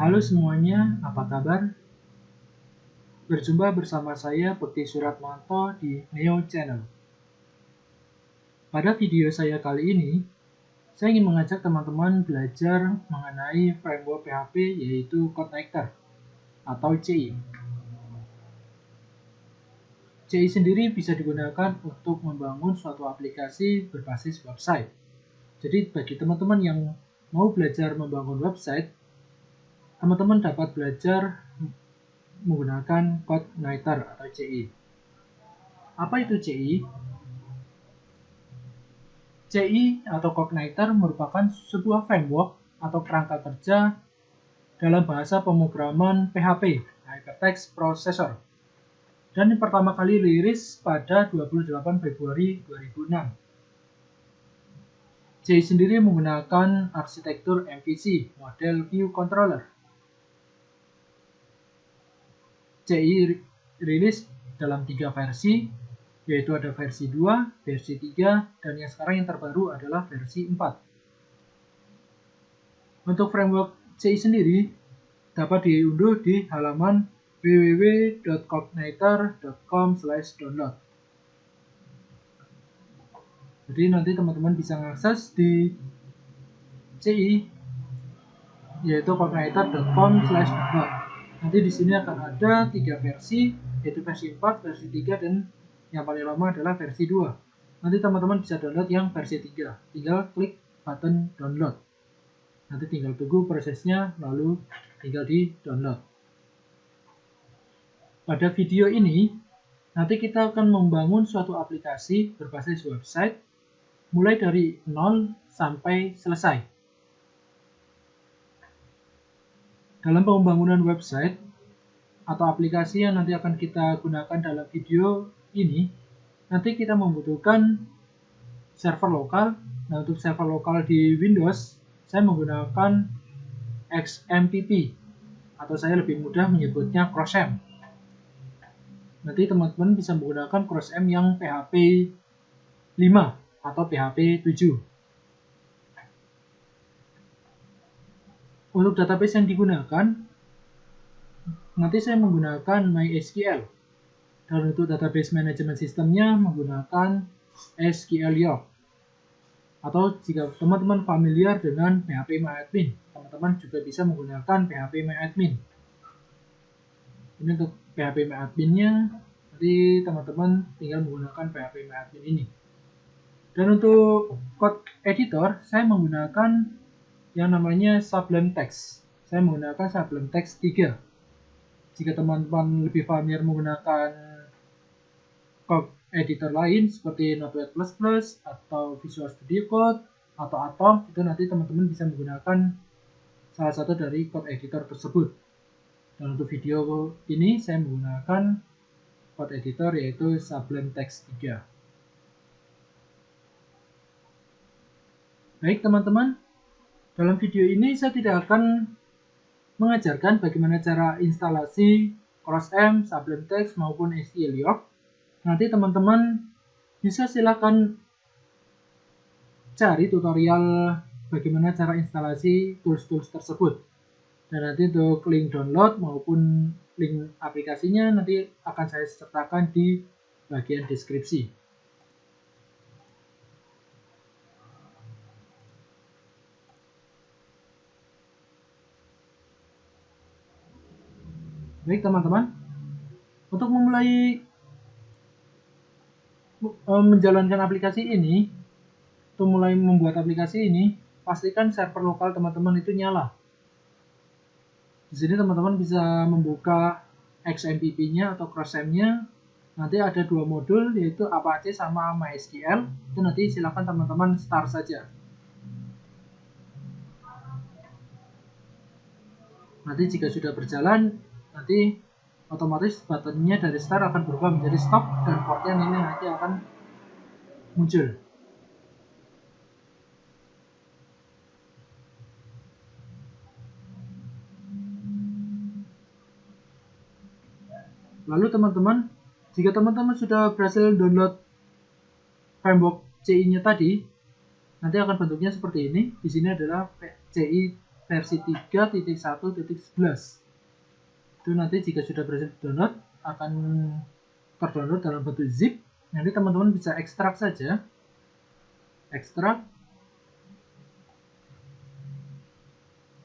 Halo semuanya, apa kabar? Berjumpa bersama saya Bekti Suratmanto di Neo Channel. Pada video saya kali ini, saya ingin mengajak teman-teman belajar mengenai framework PHP yaitu CodeConnector atau CI. CI sendiri bisa digunakan untuk membangun suatu aplikasi berbasis website. Jadi bagi teman-teman yang mau belajar membangun website, teman-teman dapat belajar menggunakan CodeConnector atau CI. Apa itu CI? CI atau CodeConnector merupakan sebuah framework atau kerangka kerja dalam bahasa pemrograman PHP, Hypertext Processor, dan yang pertama kali rilis pada 28 Februari 2006. CI sendiri menggunakan arsitektur MVC, Model View Controller. CI rilis dalam 3 versi, yaitu ada versi 2, versi 3, dan yang sekarang yang terbaru adalah versi 4. Untuk framework CI sendiri dapat diunduh di halaman www.codeConnector.com/download. Jadi nanti teman-teman bisa mengakses di CI yaitu codeConnector.com/download. Nanti di sini akan ada 3 versi, yaitu versi 4, versi 3, dan yang paling lama adalah versi 2. Nanti teman-teman bisa download yang versi 3. Tinggal klik button download. Nanti tinggal tunggu prosesnya, lalu tinggal di download. Pada video ini, nanti kita akan membangun suatu aplikasi berbasis website, mulai dari 0 sampai selesai. Dalam pembangunan website atau aplikasi yang nanti akan kita gunakan dalam video ini, nanti kita membutuhkan server lokal. Nah, untuk server lokal di Windows, saya menggunakan XMPP, atau saya lebih mudah menyebutnya CrossM. Nanti teman-teman bisa menggunakan CrossM yang PHP 5 atau PHP 7. Untuk database yang digunakan, nanti saya menggunakan MySQL. Dan untuk database management sistemnya menggunakan SQLiO. Atau jika teman-teman familiar dengan PHPMyAdmin, teman-teman juga bisa menggunakan PHPMyAdmin. Ini untuk PHPMyAdmin-nya, nanti teman-teman tinggal menggunakan PHPMyAdmin ini. Dan untuk code editor, saya menggunakan yang namanya Sublime Text. Saya menggunakan Sublime Text 3. Jika teman-teman lebih familiar menggunakan code editor lain seperti Notepad++ atau Visual Studio Code atau Atom, itu nanti teman-teman bisa menggunakan salah satu dari code editor tersebut. Dan untuk video ini saya menggunakan code editor yaitu Sublime Text 3. Baik teman-teman, dalam video ini saya tidak akan mengajarkan bagaimana cara instalasi CrossM, Sublime Text maupun SQLiO. Nanti teman-teman bisa silakan cari tutorial bagaimana cara instalasi tools-tools tersebut. Dan nanti untuk link download maupun link aplikasinya nanti akan saya sertakan di bagian deskripsi. Baik teman-teman, untuk memulai menjalankan aplikasi ini, untuk mulai membuat aplikasi ini, pastikan server lokal teman-teman itu nyala. Di sini teman-teman bisa membuka XMPP-nya atau CrossM-nya. Nanti ada 2 modul, yaitu Apache sama MySQL. Itu nanti silakan teman-teman start saja. Nanti jika sudah berjalan, nanti otomatis buttonnya dari start akan berubah menjadi stop, dan portnya ini nanti akan muncul. Lalu teman-teman, jika teman-teman sudah berhasil download framework CI-nya tadi, nanti akan bentuknya seperti ini. Di sini adalah CI versi 3.1.11. Itu nanti jika sudah berhasil download akan terdownload dalam bentuk zip. Nanti teman-teman bisa ekstrak saja, ekstrak.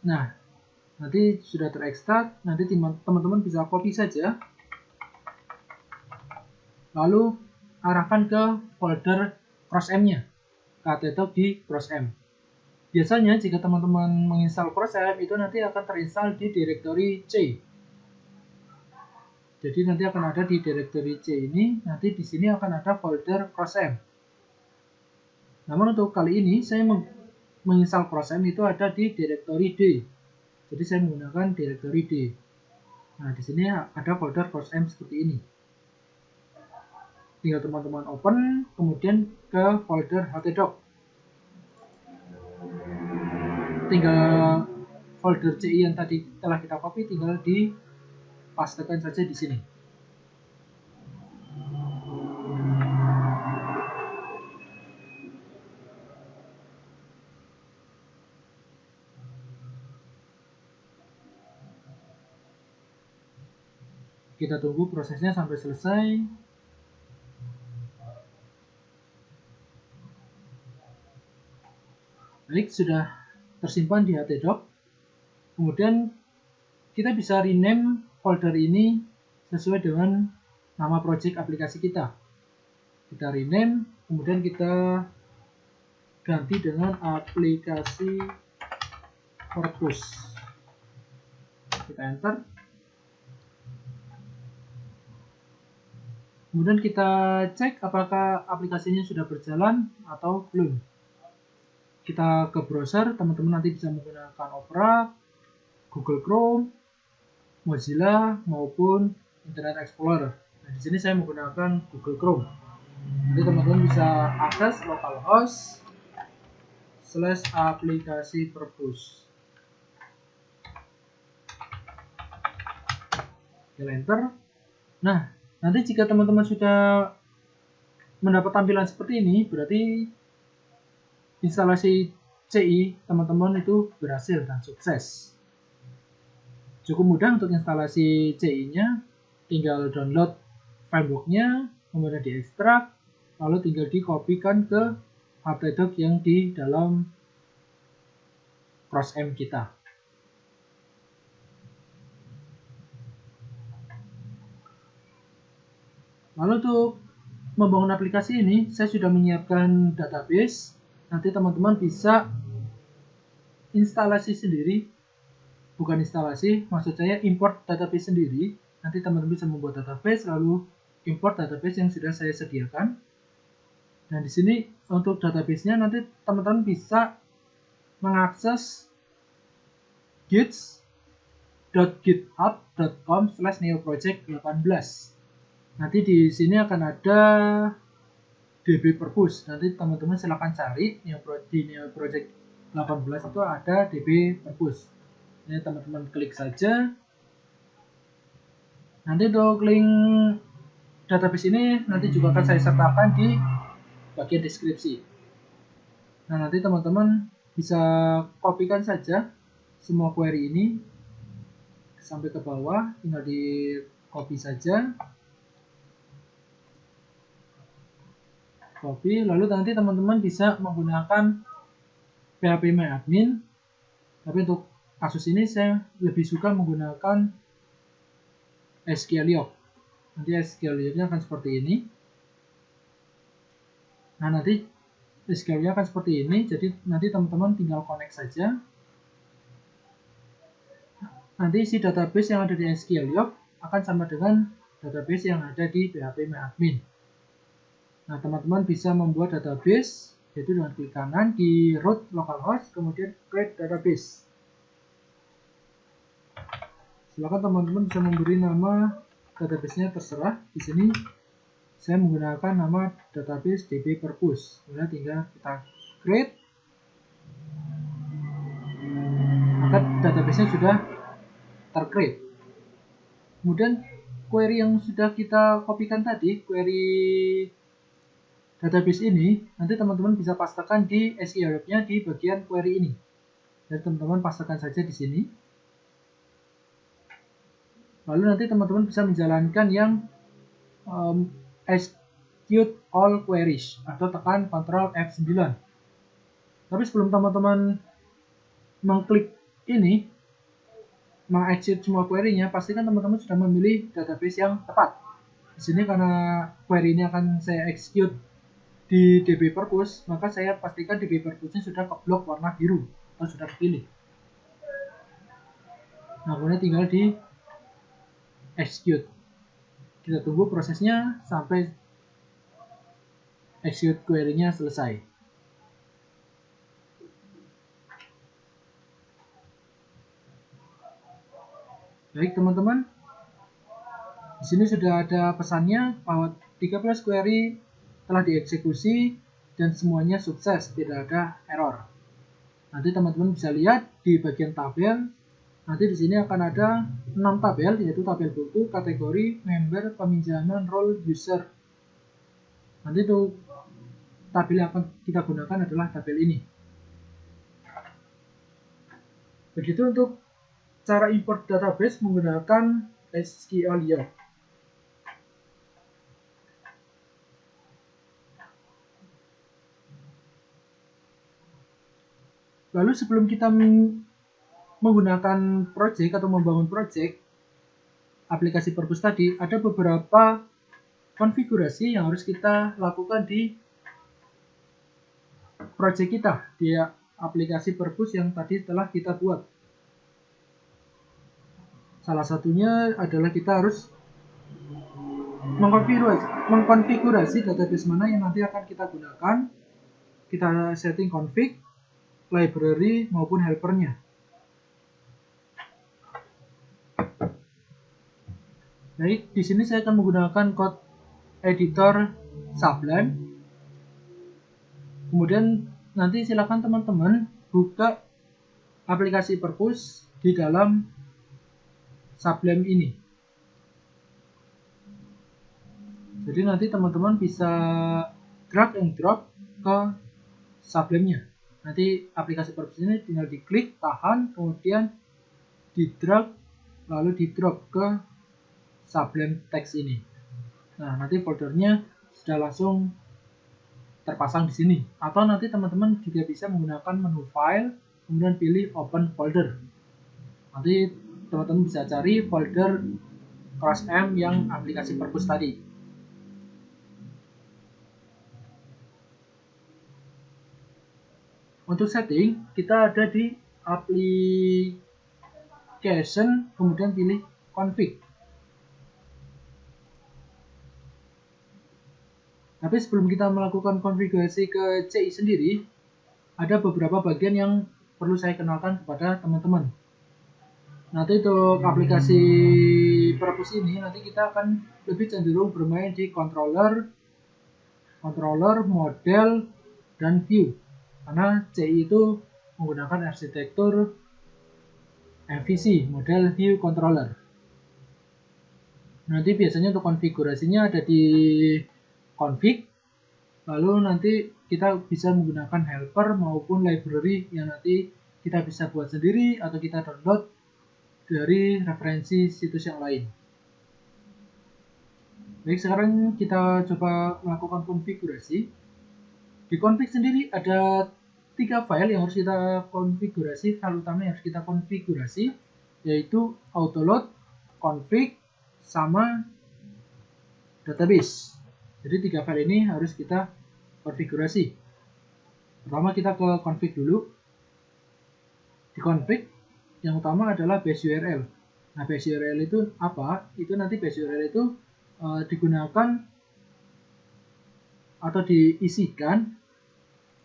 Nah, nanti sudah terekstrak, nanti teman-teman bisa copy saja, lalu arahkan ke folder CrossM-nya, ktdoc di CrossM. Biasanya jika teman-teman menginstal CrossM itu nanti akan terinstall di directory C. Jadi nanti akan ada di directory C ini, nanti di sini akan ada folder CrossM. Namun untuk kali ini saya menginstal CrossM itu ada di directory D. Jadi saya menggunakan directory D. Nah, di sini ada folder CrossM seperti ini. Tinggal teman-teman open, kemudian ke folder htdoc. Tinggal folder CI yang tadi telah kita copy, tinggal dipastekan saja di sini. Kita tunggu prosesnya sampai selesai. Baik, sudah tersimpan di htdoc. Kemudian kita bisa rename folder ini sesuai dengan nama project aplikasi kita. Kita rename, kemudian kita ganti dengan aplikasi purpose. Kita enter. Kemudian kita cek apakah aplikasinya sudah berjalan atau belum. Kita ke browser, teman-teman nanti bisa menggunakan Opera, Google Chrome, Mozilla maupun Internet Explorer. Nah, di sini saya menggunakan Google Chrome. Nanti teman-teman bisa akses localhost /aplikasi purpose. Kita enter. Nah, nanti jika teman-teman sudah mendapat tampilan seperti ini, berarti instalasi CI teman-teman itu berhasil dan sukses. Cukup mudah untuk instalasi CI-nya, tinggal download framework-nya, kemudian diekstrak, lalu tinggal dikopikan ke htdoc yang di dalam CrossM kita. Lalu untuk membangun aplikasi ini, saya sudah menyiapkan database. Nanti teman-teman bisa instalasi sendiri, bukan instalasi, maksud saya import database sendiri. Nanti teman-teman bisa membuat database, lalu import database yang sudah saya sediakan. Dan di sini untuk database-nya nanti teman-teman bisa mengakses gits.github.com/neoproject18. Nanti di sini akan ada DB Purpose. Nanti teman-teman silahkan cari di Neoproject 18 itu ada DB Purpose. Ini teman-teman klik saja. Nanti untuk link database ini nanti juga akan saya sertakan di bagian deskripsi. Nah, nanti teman-teman bisa kopikan saja semua query ini sampai ke bawah, tinggal di copy saja. Copy, lalu nanti teman-teman bisa menggunakan phpMyAdmin. Tapi untuk kasus ini saya lebih suka menggunakan SQLiok. Nanti SQLioknya akan seperti ini. Nah, nanti SQLnya akan seperti ini. Jadi nanti teman-teman tinggal connect saja. Nanti isi database yang ada di SQLiok akan sama dengan database yang ada di phpMyAdmin. Nah, teman-teman bisa membuat database, yaitu dengan klik kanan di root localhost, kemudian create database. Silakan teman-teman bisa memberi nama database-nya terserah. Di sini saya menggunakan nama database DB Purpose. Kemudian tinggal kita create, maka database-nya sudah tercreate. Kemudian query yang sudah kita kopikan tadi, query database ini, nanti teman-teman bisa pastekan di SQLiok-nya di bagian query ini. Jadi teman-teman pastekan saja di sini. Lalu nanti teman-teman bisa menjalankan yang execute all queries atau tekan Ctrl F9. Tapi sebelum teman-teman mengklik ini, mengexecute semua query-nya, pastikan teman-teman sudah memilih database yang tepat. Di sini karena query ini akan saya execute di DB Purpose, maka saya pastikan DB Purpose-nya sudah keblok warna biru atau sudah terpilih. Nah, kemudian tinggal di execute. Kita tunggu prosesnya sampai execute query-nya selesai. Baik teman-teman, di sini sudah ada pesannya bahwa 13 query telah dieksekusi dan semuanya sukses, tidak ada error. Nanti teman-teman bisa lihat di bagian tabel. Nanti di sini akan ada 6 tabel, yaitu tabel buku, kategori, member, peminjaman, role, user. Nanti itu tabel yang akan kita gunakan adalah tabel ini. Begitu untuk cara import database menggunakan SQL York. Lalu sebelum kita menggunakan project atau membangun project aplikasi Purpose tadi, ada beberapa konfigurasi yang harus kita lakukan di project kita, di aplikasi Purpose yang tadi telah kita buat. Salah satunya adalah kita harus mengkonfigurasi database mana yang nanti akan kita gunakan. Kita setting config, library maupun helpernya. Baik, di sini saya akan menggunakan code editor Sublime. Kemudian nanti silakan teman-teman buka aplikasi Purpose di dalam Sublime ini. Jadi nanti teman-teman bisa drag and drop ke Sublime-nya. Nanti aplikasi Purpose ini tinggal diklik, tahan, kemudian di drag, lalu di drop ke Sublime text ini. Nah, nanti foldernya sudah langsung terpasang di sini. Atau nanti teman-teman juga bisa menggunakan menu file, kemudian pilih open folder. Nanti teman-teman bisa cari folder CrossM yang aplikasi Purpose tadi. Untuk setting, kita ada di application, kemudian pilih config. Tapi sebelum kita melakukan konfigurasi ke CI sendiri, ada beberapa bagian yang perlu saya kenalkan kepada teman-teman. Nanti untuk aplikasi Purpose ini, nanti kita akan lebih cenderung bermain di controller, model, dan view. Karena CI itu menggunakan arsitektur MVC, model view controller. Nanti biasanya untuk konfigurasinya ada di config, lalu nanti kita bisa menggunakan helper maupun library yang nanti kita bisa buat sendiri atau kita download dari referensi situs yang lain. Baik, sekarang kita coba melakukan konfigurasi. Di config sendiri ada 3 file yang harus kita konfigurasi, file utama yang harus kita konfigurasi, yaitu autoload, config, sama database. Jadi 3 file ini harus kita konfigurasi. Pertama kita ke config dulu. Di config yang utama adalah base URL. Nah, base URL itu apa? Itu nanti base URL itu digunakan atau diisikan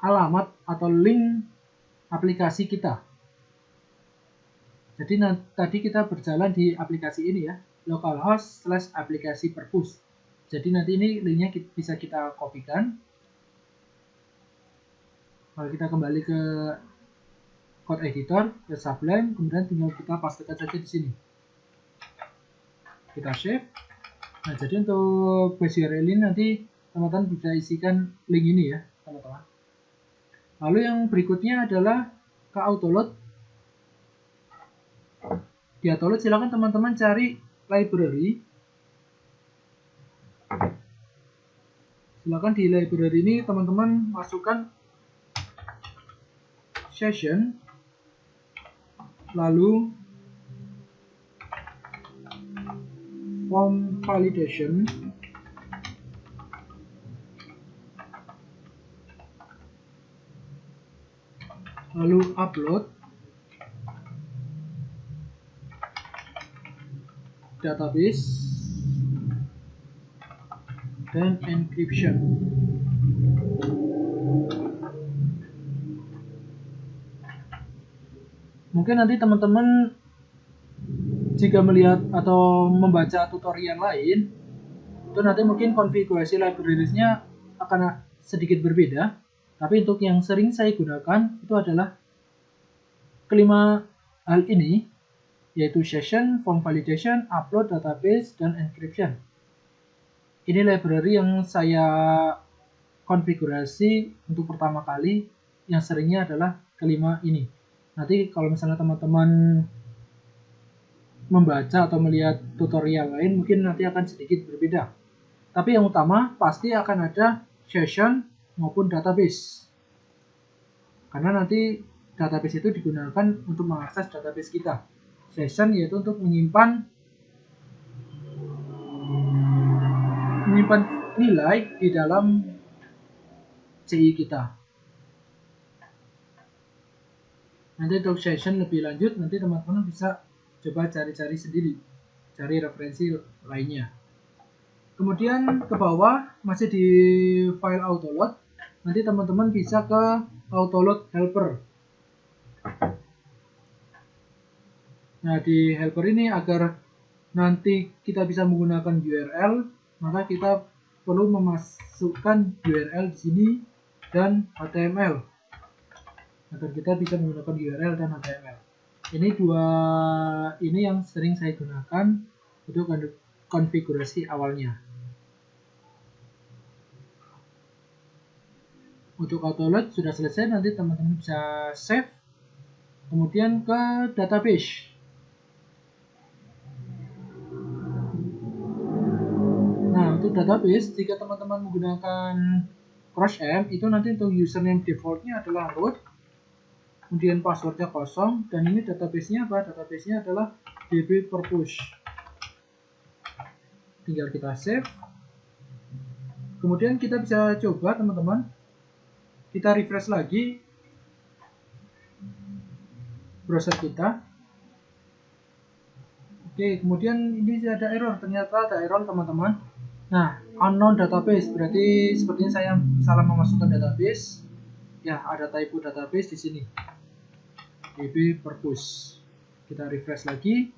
alamat atau link aplikasi kita. Jadi tadi kita berjalan di aplikasi ini ya, localhost/aplikasi Purpose. Jadi nanti ini linknya bisa kita kopikan. Kalau kita kembali ke code editor, ke Sublime, kemudian tinggal kita pastekan saja di sini. Kita save. Nah, jadi untuk base URL ini nanti teman-teman bisa isikan link ini ya, teman-teman. Lalu yang berikutnya adalah ke autoload. Di Autoload silakan teman-teman cari library. Silakan di library ini teman-teman masukkan session, lalu form validation, lalu upload, database, dan encryption. Mungkin nanti teman-teman jika melihat atau membaca tutorial lain, itu nanti mungkin konfigurasi librariesnya akan sedikit berbeda. Tapi untuk yang sering saya gunakan itu adalah kelima hal ini, yaitu session, form validation, upload, database, dan encryption. Ini library yang saya konfigurasi untuk pertama kali, yang seringnya adalah kelima ini. Nanti kalau misalnya teman-teman membaca atau melihat tutorial lain, mungkin nanti akan sedikit berbeda. Tapi yang utama pasti akan ada session maupun database. Karena nanti database itu digunakan untuk mengakses database kita. Session yaitu untuk menyimpan nilai di dalam CI kita. Nanti untuk session lebih lanjut, nanti teman-teman bisa coba cari-cari sendiri, cari referensi lainnya. Kemudian ke bawah masih di file Autoload, nanti teman-teman bisa ke Autoload helper. Nah, di helper ini agar nanti kita bisa menggunakan URL, maka kita perlu memasukkan URL di sini dan HTML agar kita bisa menggunakan URL dan HTML. Ini dua ini yang sering saya gunakan untuk konfigurasi awalnya. Untuk Autoload sudah selesai, nanti teman-teman bisa save, kemudian ke database. Nah, untuk database, jika teman-teman menggunakan CrossM, itu nanti untuk username defaultnya adalah root, kemudian passwordnya kosong, dan ini database-nya apa? Database-nya adalah dbpurpose. Tinggal kita save. Kemudian kita bisa coba teman-teman, kita refresh lagi browser kita. Oke, kemudian ini ada error, ternyata ada error teman-teman. Nah, unknown database, berarti sepertinya saya salah memasukkan database. Ya, ada typo database di sini. dbpurpose. Kita refresh lagi.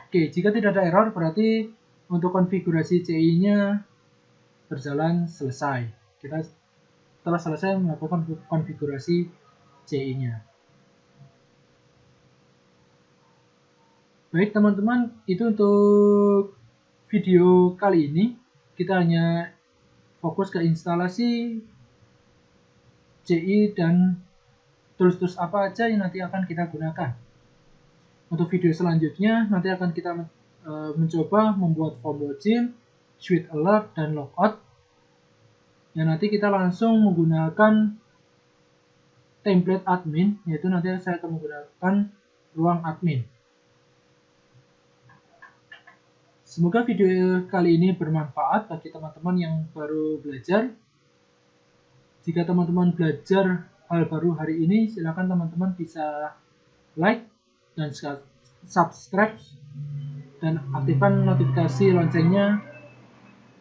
Oke, jika tidak ada error berarti untuk konfigurasi CI-nya berjalan selesai. Kita telah selesai melakukan konfigurasi CI-nya. Baik teman-teman, itu untuk video kali ini. Kita hanya fokus ke instalasi CI dan tools-tools apa aja yang nanti akan kita gunakan. Untuk video selanjutnya, nanti akan kita mencoba membuat form login, suite alert, dan logout. Yang nanti kita langsung menggunakan template admin, yaitu nanti saya akan menggunakan ruang admin. Semoga video kali ini bermanfaat bagi teman-teman yang baru belajar. Jika teman-teman belajar hal baru hari ini, silakan teman-teman bisa like dan subscribe dan aktifkan notifikasi loncengnya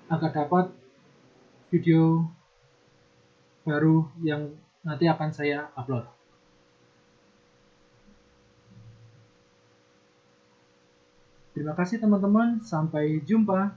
agar dapat video baru yang nanti akan saya upload. Terima kasih teman-teman, sampai jumpa.